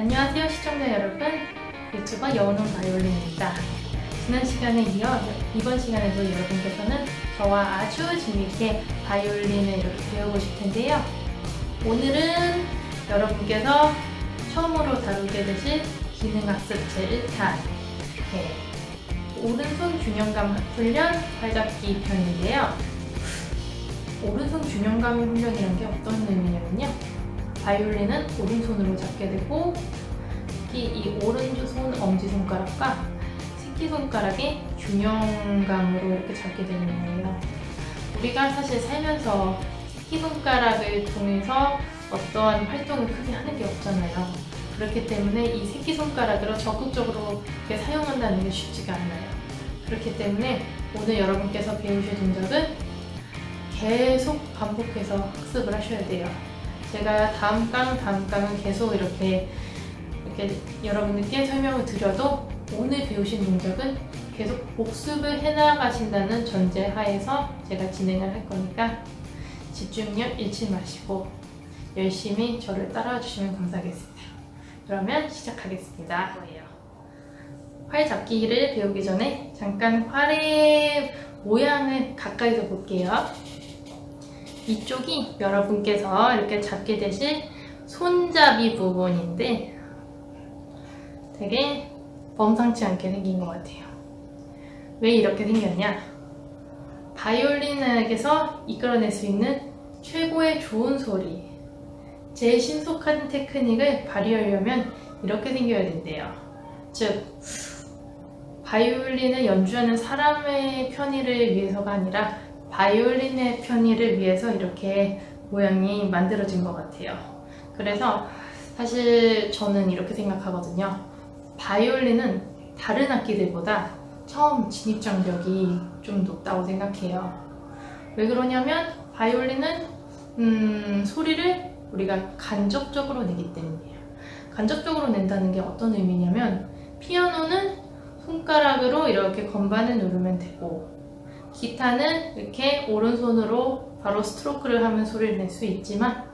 안녕하세요 시청자 여러분, 유튜버 여운홍 바이올린입니다. 지난 시간에 이어 이번 시간에도 여러분께서는 저와 아주 재미있게 바이올린을 이렇게 배워보실 텐데요. 오늘은 여러분께서 처음으로 다루게 되실 기능학습 제1탄 오른손 균형감 훈련 활잡기 편인데요. 오른손 균형감 훈련이란 게 어떤 의미냐면요, 바이올린은 오른손으로 잡게 되고 특히 이 오른손 엄지손가락과 새끼손가락의 균형감으로 이렇게 잡게 되는 거예요. 우리가 사실 살면서 새끼손가락을 통해서 어떠한 활동을 크게 하는 게 없잖아요. 그렇기 때문에 이 새끼손가락으로 적극적으로 이렇게 사용한다는 게 쉽지가 않아요. 그렇기 때문에 오늘 여러분께서 배우실 동작은 계속 반복해서 학습을 하셔야 돼요. 제가 다음 강은 계속 이렇게 여러분들께 설명을 드려도 오늘 배우신 동작은 계속 복습을 해나가신다는 전제 하에서 제가 진행을 할 거니까 집중력 잃지 마시고 열심히 저를 따라와 주시면 감사하겠습니다. 그러면 시작하겠습니다. 활 잡기를 배우기 전에 잠깐 활의 모양을 가까이서 볼게요. 이쪽이 여러분께서 이렇게 잡게 되실 손잡이 부분인데 되게 범상치 않게 생긴 것 같아요. 왜 이렇게 생겼냐? 바이올린에게서 이끌어낼 수 있는 최고의 좋은 소리, 제일 신속한 테크닉을 발휘하려면 이렇게 생겨야 된대요. 즉, 바이올린을 연주하는 사람의 편의를 위해서가 아니라 바이올린의 편의를 위해서 이렇게 모양이 만들어진 것 같아요. 그래서 사실 저는 이렇게 생각하거든요. 바이올린은 다른 악기들보다 처음 진입장벽이 좀 높다고 생각해요. 왜 그러냐면 바이올린은 소리를 우리가 간접적으로 내기 때문이에요. 간접적으로 낸다는 게 어떤 의미냐면 피아노는 손가락으로 이렇게 건반을 누르면 되고 기타는 이렇게 오른손으로 바로 스트로크를 하면 소리를 낼 수 있지만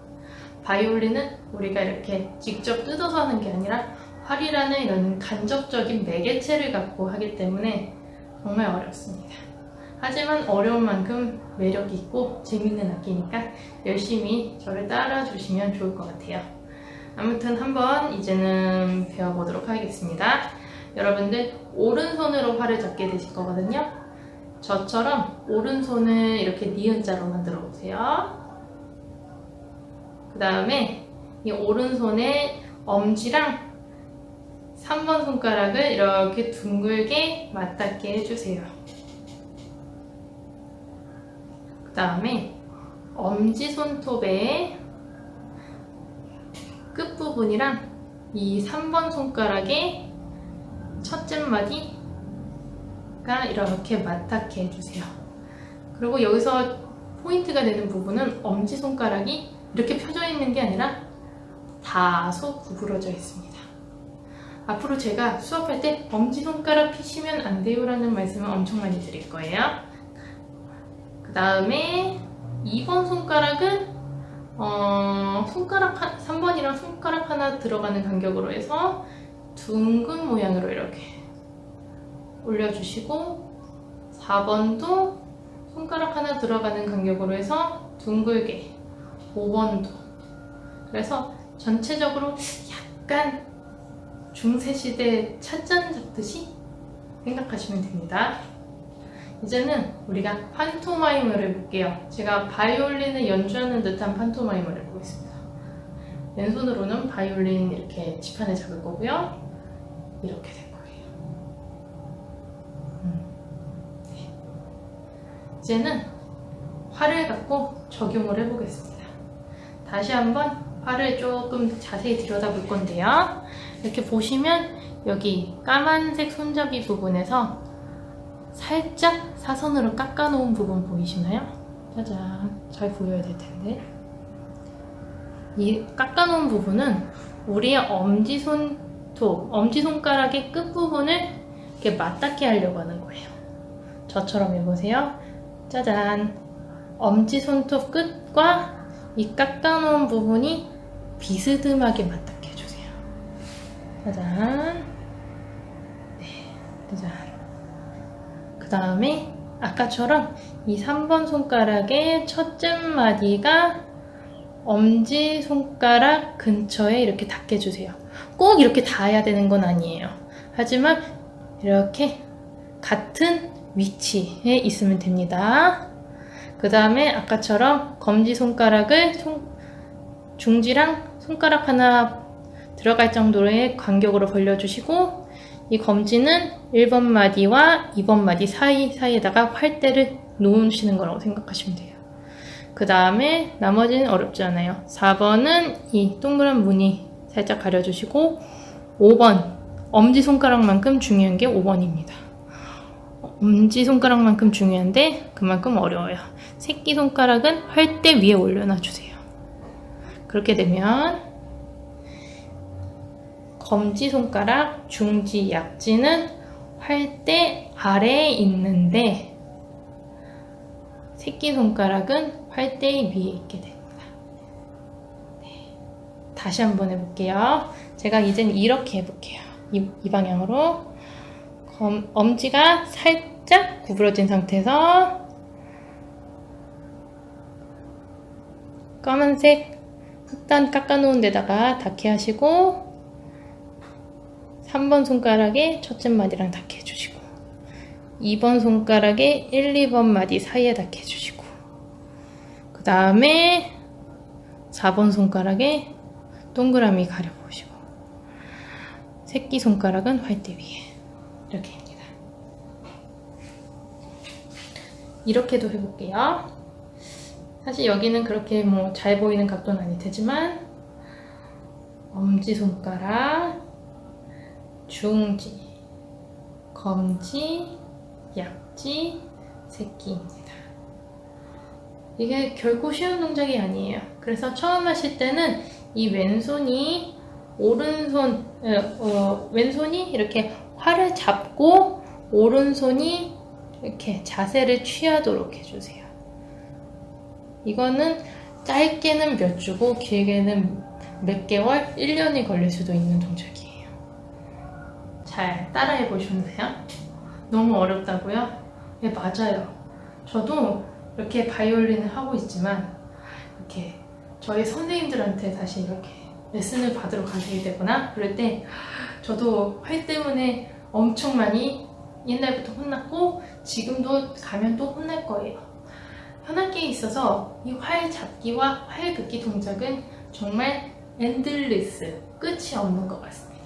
바이올린은 우리가 이렇게 직접 뜯어서 하는 게 아니라 활이라는 이런 간접적인 매개체를 갖고 하기 때문에 정말 어렵습니다. 하지만 어려운 만큼 매력이 있고 재밌는 악기니까 열심히 저를 따라 주시면 좋을 것 같아요. 아무튼 한번 이제는 배워보도록 하겠습니다. 여러분들 오른손으로 활을 잡게 되실 거거든요. 저처럼 오른손을 이렇게 니은자로 만들어 보세요. 그 다음에 이 오른손에 엄지랑 3번 손가락을 이렇게 둥글게 맞닿게 해주세요. 그 다음에 엄지손톱의 끝부분이랑 이 3번 손가락의 첫째 마디가 이렇게 맞닿게 해주세요. 그리고 여기서 포인트가 되는 부분은 엄지손가락이 이렇게 펴져 있는 게 아니라 다소 구부러져 있습니다. 앞으로 제가 수업할 때 엄지손가락 피시면 안 돼요 라는 말씀을 엄청 많이 드릴 거예요. 그 다음에 2번 손가락은 3번이랑 손가락 하나 들어가는 간격으로 해서 둥근 모양으로 이렇게 올려주시고 4번도 손가락 하나 들어가는 간격으로 해서 둥글게 5번도 그래서 전체적으로 약간 중세시대 찻잔 잡듯이 생각하시면 됩니다. 이제는 우리가 판토마임을 해볼게요. 제가 바이올린을 연주하는 듯한 판토마임을 해보겠습니다. 왼손으로는 바이올린 이렇게 지판을 잡을 거고요. 이렇게 될 거예요. 네. 이제는 활을 갖고 적용을 해보겠습니다. 다시 한번 활을 조금 자세히 들여다볼 건데요. 이렇게 보시면 여기 까만색 손잡이 부분에서 살짝 사선으로 깎아놓은 부분 보이시나요? 짜잔, 잘 보여야 될 텐데. 이 깎아놓은 부분은 우리의 엄지손가락의 끝부분을 이렇게 맞닿게 하려고 하는 거예요. 저처럼 해보세요. 짜잔, 엄지손톱 끝과 이 깎아놓은 부분이 비스듬하게 맞닿게 해주세요. 짜잔. 네, 짜잔. 그 다음에 아까처럼 이 3번 손가락의 첫째 마디가 엄지손가락 근처에 이렇게 닿게 해주세요. 꼭 이렇게 닿아야 되는 건 아니에요. 하지만 이렇게 같은 위치에 있으면 됩니다. 그 다음에 아까처럼 검지손가락을 중지랑 손가락 하나 들어갈 정도의 간격으로 벌려주시고, 이 검지는 1번 마디와 2번 마디 사이에다가 활대를 놓으시는 거라고 생각하시면 돼요. 그 다음에 나머지는 어렵지 않아요. 4번은 이 동그란 무늬 살짝 가려주시고, 5번 엄지손가락만큼 중요한 게 5번입니다. 엄지손가락만큼 중요한데 그만큼 어려워요. 새끼손가락은 활대 위에 올려놔주세요. 그렇게 되면 검지손가락, 중지, 약지는 활대 아래에 있는데 새끼손가락은 활대 위에 있게 됩니다. 네. 다시 한번 해볼게요. 제가 이젠 이렇게 해볼게요. 이 방향으로 엄지가 살짝 구부러진 상태에서 까만색 흑단 깎아놓은 데다가 닿게 하시고, 3번 손가락에 첫째 마디랑 닿게 해주시고, 2번 손가락에 1, 2번 마디 사이에 닿게 해주시고, 그 다음에 4번 손가락에 동그라미 가려보시고, 새끼손가락은 활대 위에 이렇게 합니다. 이렇게도 해볼게요. 사실 여기는 그렇게 뭐 잘 보이는 각도는 아닐 테지만 엄지손가락, 중지, 검지, 약지, 새끼입니다. 이게 결코 쉬운 동작이 아니에요. 그래서 처음 하실 때는 이 왼손이 왼손이 이렇게 활을 잡고 오른손이 이렇게 자세를 취하도록 해주세요. 이거는 짧게는 몇 주고 길게는 몇 개월, 1년이 걸릴 수도 있는 동작이에요. 잘 따라해 보셨나요? 너무 어렵다고요? 네, 맞아요. 저도 이렇게 바이올린을 하고 있지만 이렇게 저희 선생님들한테 다시 이렇게 레슨을 받으러 가게 되거나 그럴 때 저도 활 때문에 엄청 많이 옛날부터 혼났고 지금도 가면 또 혼날 거예요. 현악기에 있어서 이 활 잡기와 활 긋기 동작은 정말 엔들리스, 끝이 없는 것 같습니다.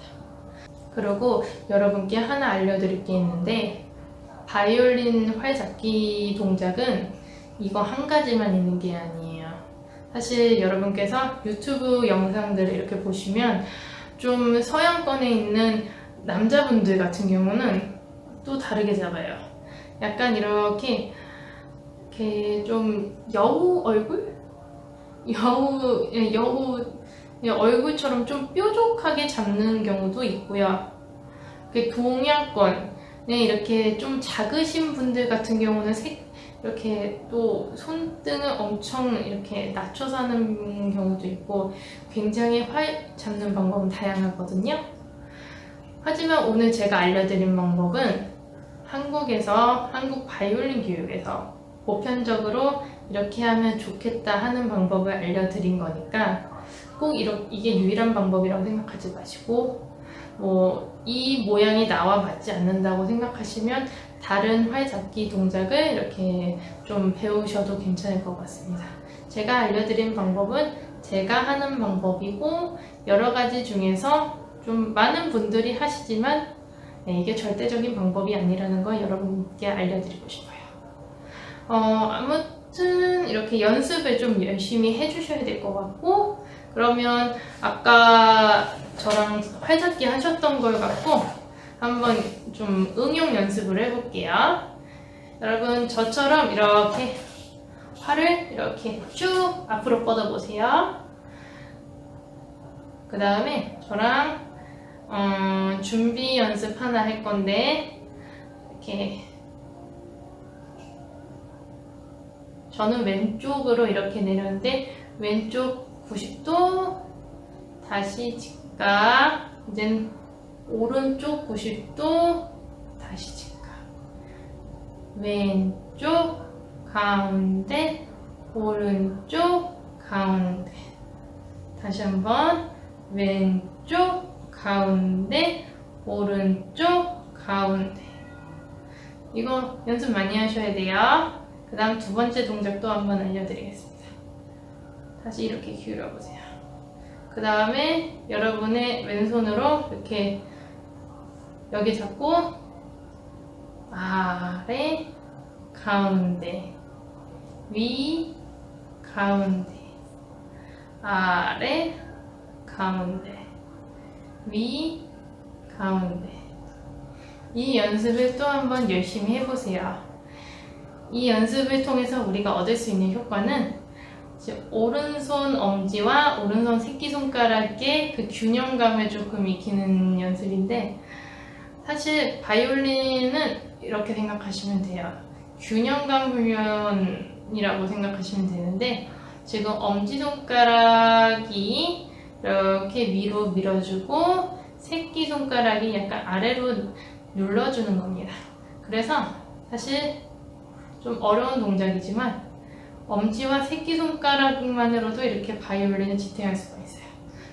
그리고 여러분께 하나 알려드릴 게 있는데, 바이올린 활 잡기 동작은 이거 한 가지만 있는 게 아니에요. 사실 여러분께서 유튜브 영상들을 이렇게 보시면 좀 서양권에 있는 남자분들 같은 경우는 또 다르게 잡아요. 약간 이렇게 좀 여우 얼굴? 여우 얼굴처럼 좀 뾰족하게 잡는 경우도 있고요. 동양권에 이렇게 좀 작으신 분들 같은 경우는 이렇게 또 손등을 엄청 이렇게 낮춰서 하는 경우도 있고, 굉장히 활 잡는 방법은 다양하거든요. 하지만 오늘 제가 알려드린 방법은 한국 바이올린 교육에서 보편적으로 이렇게 하면 좋겠다 하는 방법을 알려드린 거니까 꼭 이게 유일한 방법이라고 생각하지 마시고, 이 모양이 나와 맞지 않는다고 생각하시면 다른 활 잡기 동작을 이렇게 좀 배우셔도 괜찮을 것 같습니다. 제가 알려드린 방법은 제가 하는 방법이고, 여러 가지 중에서 좀 많은 분들이 하시지만 이게 절대적인 방법이 아니라는 걸 여러분께 알려드리고 싶어요. 아무튼 이렇게 연습을 좀 열심히 해주셔야 될 것 같고, 그러면 아까 저랑 활잡기 하셨던 걸 갖고 한번 좀 응용 연습을 해볼게요. 여러분 저처럼 이렇게 활을 이렇게 쭉 앞으로 뻗어보세요. 그 다음에 저랑 준비 연습 하나 할 건데, 이렇게 저는 왼쪽으로 이렇게 내렸는데 왼쪽 90도 다시 직각, 이젠 오른쪽 90도 다시 직각. 왼쪽 가운데 오른쪽 가운데. 다시 한번 왼쪽 가운데 오른쪽 가운데. 이거 연습 많이 하셔야 돼요. 그 다음 두 번째 동작도 한번 알려드리겠습니다. 다시 이렇게 기울여 보세요. 그 다음에 여러분의 왼손으로 이렇게 여기 잡고 아래 가운데 위 가운데 아래 가운데 위 가운데. 이 연습을 또 한번 열심히 해보세요. 이 연습을 통해서 우리가 얻을 수 있는 효과는 오른손 엄지와 오른손 새끼손가락의 그 균형감을 조금 익히는 연습인데, 사실 바이올린은 이렇게 생각하시면 돼요. 균형감 훈련이라고 생각하시면 되는데, 지금 엄지손가락이 이렇게 위로 밀어주고 새끼손가락이 약간 아래로 눌러주는 겁니다. 그래서 사실 좀 어려운 동작이지만 엄지와 새끼손가락만으로도 이렇게 바이올린을 지탱할 수가 있어요.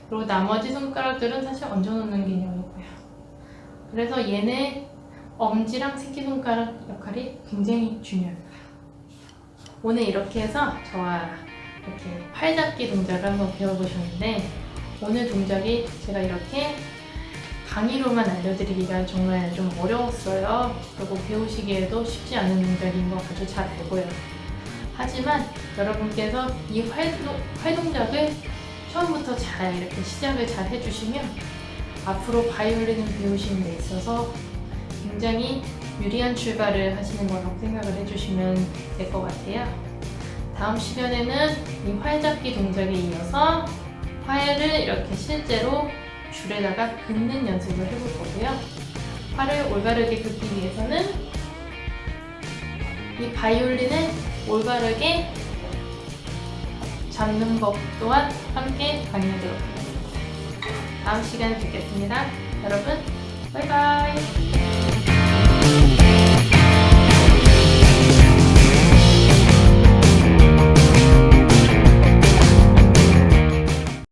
그리고 나머지 손가락들은 사실 얹어놓는 개념이고요. 그래서 얘네 엄지랑 새끼손가락 역할이 굉장히 중요합니다. 오늘 이렇게 해서 저와 이렇게 팔잡기 동작을 한번 배워보셨는데, 오늘 동작이 제가 이렇게 강의로만 알려드리기가 정말 좀 어려웠어요. 그리고 배우시기에도 쉽지 않은 동작인 거 아주 잘 알고요. 하지만 여러분께서 이 활동작을 처음부터 잘 이렇게 시작을 잘 해주시면 앞으로 바이올린을 배우시는 데 있어서 굉장히 유리한 출발을 하시는 거라고 생각을 해주시면 될 것 같아요. 다음 시간에는 이 활잡기 동작에 이어서 활을 이렇게 실제로 줄에다가 긋는 연습을 해볼 거고요. 활을 올바르게 긋기 위해서는 이 바이올린을 올바르게 잡는 법 또한 함께 강의하도록 하겠습니다. 다음 시간에 뵙겠습니다. 여러분, 바이바이!